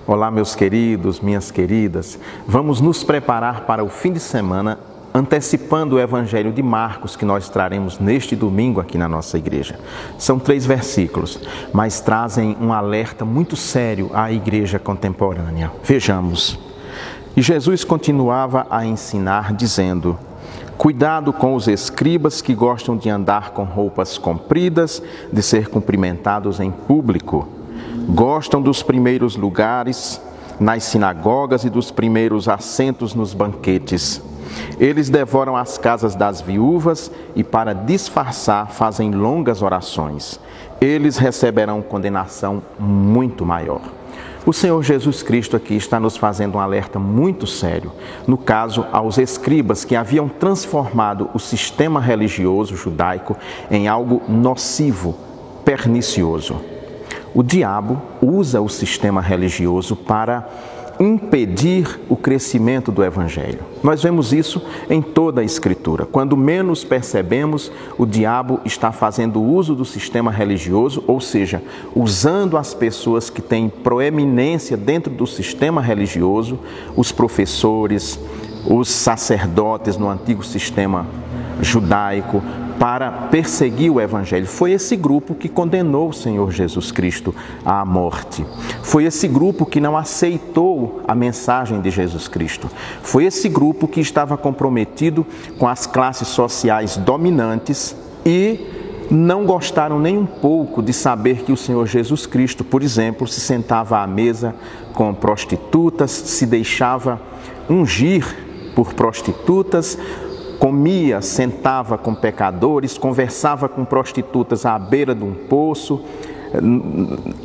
Olá, meus queridos, minhas queridas. Vamos nos preparar para o fim de semana, antecipando o Evangelho de Marcos, que nós traremos neste domingo aqui na nossa igreja. São 3 versículos, mas trazem um alerta muito sério à igreja contemporânea. Vejamos. E Jesus continuava a ensinar, dizendo: cuidado com os escribas que gostam de andar com roupas compridas, de ser cumprimentados em público. Gostam dos primeiros lugares nas sinagogas e dos primeiros assentos nos banquetes. Eles devoram as casas das viúvas e, para disfarçar, fazem longas orações. Eles receberão condenação muito maior. O Senhor Jesus Cristo aqui está nos fazendo um alerta muito sério, no caso aos escribas que haviam transformado o sistema religioso judaico em algo nocivo, pernicioso. O diabo usa o sistema religioso para impedir o crescimento do Evangelho. Nós vemos isso em toda a Escritura. Quando menos percebemos, o diabo está fazendo uso do sistema religioso, ou seja, usando as pessoas que têm proeminência dentro do sistema religioso, os professores, os sacerdotes no antigo sistema judaico, para perseguir o Evangelho. Foi esse grupo que condenou o Senhor Jesus Cristo à morte. Foi esse grupo que não aceitou a mensagem de Jesus Cristo. Foi esse grupo que estava comprometido com as classes sociais dominantes e não gostaram nem um pouco de saber que o Senhor Jesus Cristo, por exemplo, se sentava à mesa com prostitutas, se deixava ungir por prostitutas, comia, sentava com pecadores, conversava com prostitutas à beira de um poço,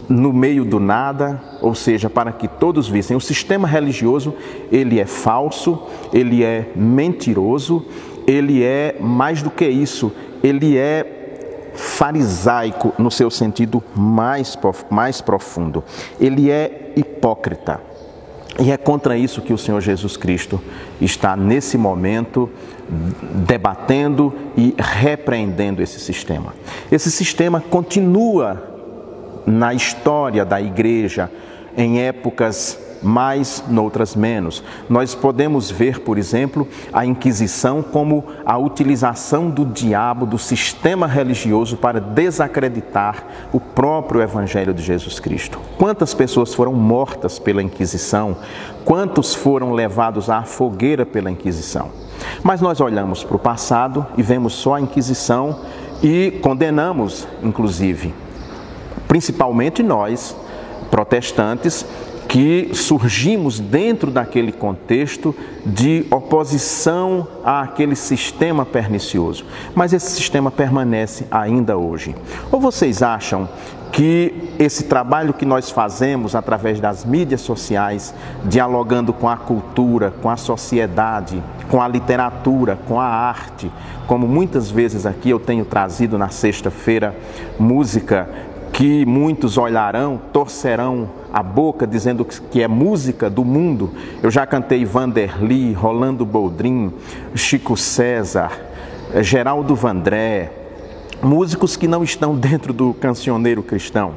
no meio do nada, ou seja, para que todos vissem. O sistema religioso, ele é falso, ele é mentiroso, ele é mais do que isso, ele é farisaico no seu sentido mais profundo. Ele é hipócrita. E é contra isso que o Senhor Jesus Cristo está, nesse momento, debatendo e repreendendo esse sistema. Esse sistema continua na história da igreja, em épocas mais, noutras menos. Nós podemos ver, por exemplo, a Inquisição como a utilização do diabo, do sistema religioso, para desacreditar o próprio Evangelho de Jesus Cristo. Quantas pessoas foram mortas pela Inquisição? Quantos foram levados à fogueira pela Inquisição? Mas nós olhamos para o passado e vemos só a Inquisição e condenamos, inclusive, principalmente nós, protestantes, que surgimos dentro daquele contexto de oposição àquele sistema pernicioso. Mas esse sistema permanece ainda hoje. Ou vocês acham que esse trabalho que nós fazemos através das mídias sociais, dialogando com a cultura, com a sociedade, com a literatura, com a arte, como muitas vezes aqui eu tenho trazido na sexta-feira música que muitos olharão, torcerão a boca dizendo que é música do mundo. Eu já cantei Vanderly, Rolando Boldrin, Chico César, Geraldo Vandré, músicos que não estão dentro do cancioneiro cristão.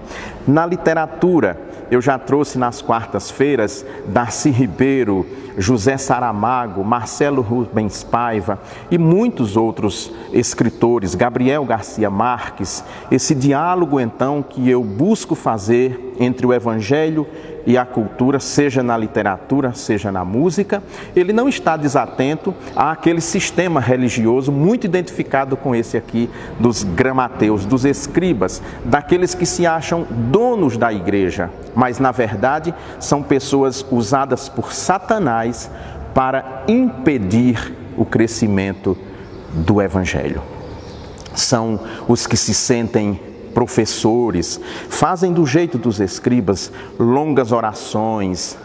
Na literatura, eu já trouxe nas quartas-feiras Darcy Ribeiro, José Saramago, Marcelo Rubens Paiva e muitos outros escritores, Gabriel Garcia Marques. Esse diálogo, então, que eu busco fazer entre o Evangelho e a cultura, seja na literatura, seja na música, ele não está desatento àquele sistema religioso muito identificado com esse aqui dos gramateus, dos escribas, daqueles que se acham donos da igreja, mas na verdade são pessoas usadas por Satanás para impedir o crescimento do Evangelho. São os que se sentem professores, fazem do jeito dos escribas longas orações,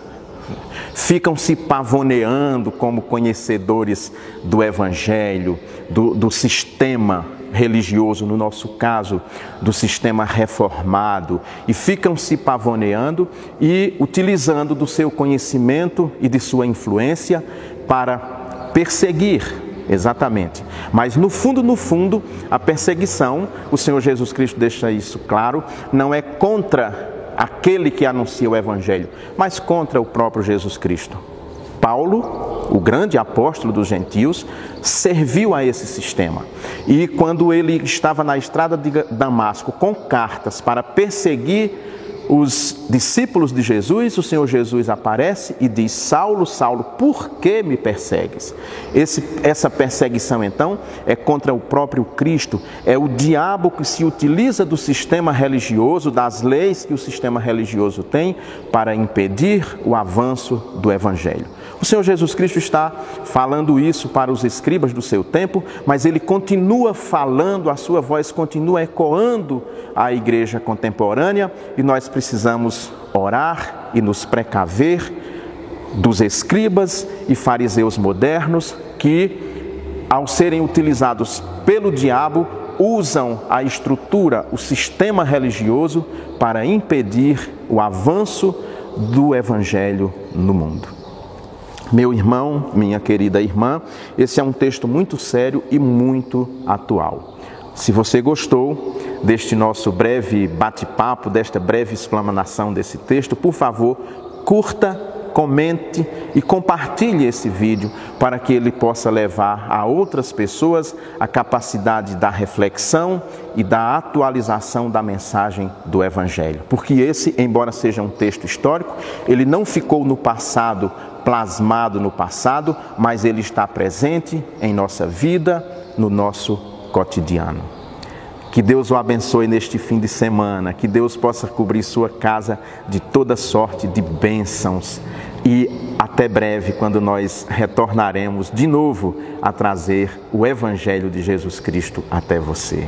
ficam se pavoneando como conhecedores do Evangelho, do sistema religioso, no nosso caso, do sistema reformado, e ficam se pavoneando e utilizando do seu conhecimento e de sua influência para perseguir. Exatamente. Mas no fundo, a perseguição, o Senhor Jesus Cristo deixa isso claro, não é contra aquele que anuncia o Evangelho, mas contra o próprio Jesus Cristo. Paulo, o grande apóstolo dos gentios, serviu a esse sistema. E quando ele estava na estrada de Damasco com cartas para perseguir os discípulos de Jesus, o Senhor Jesus aparece e diz: Saulo, Saulo, por que me persegues? Essa perseguição, então, é contra o próprio Cristo. É o diabo que se utiliza do sistema religioso, das leis que o sistema religioso tem, para impedir o avanço do Evangelho. O Senhor Jesus Cristo está falando isso para os escribas do seu tempo, mas ele continua falando, a sua voz continua ecoando à igreja contemporânea, e nós precisamos orar e nos precaver dos escribas e fariseus modernos que, ao serem utilizados pelo diabo, usam a estrutura, o sistema religioso para impedir o avanço do Evangelho no mundo. Meu irmão, minha querida irmã, esse é um texto muito sério e muito atual. Se você gostou deste nosso breve bate-papo, desta breve explanação desse texto, por favor, curta, comente e compartilhe esse vídeo para que ele possa levar a outras pessoas a capacidade da reflexão e da atualização da mensagem do Evangelho. Porque esse, embora seja um texto histórico, ele não ficou no passado, plasmado no passado, mas ele está presente em nossa vida, no nosso cotidiano. Que Deus o abençoe neste fim de semana, que Deus possa cobrir sua casa de toda sorte de bênçãos e até breve, quando nós retornaremos de novo a trazer o Evangelho de Jesus Cristo até você.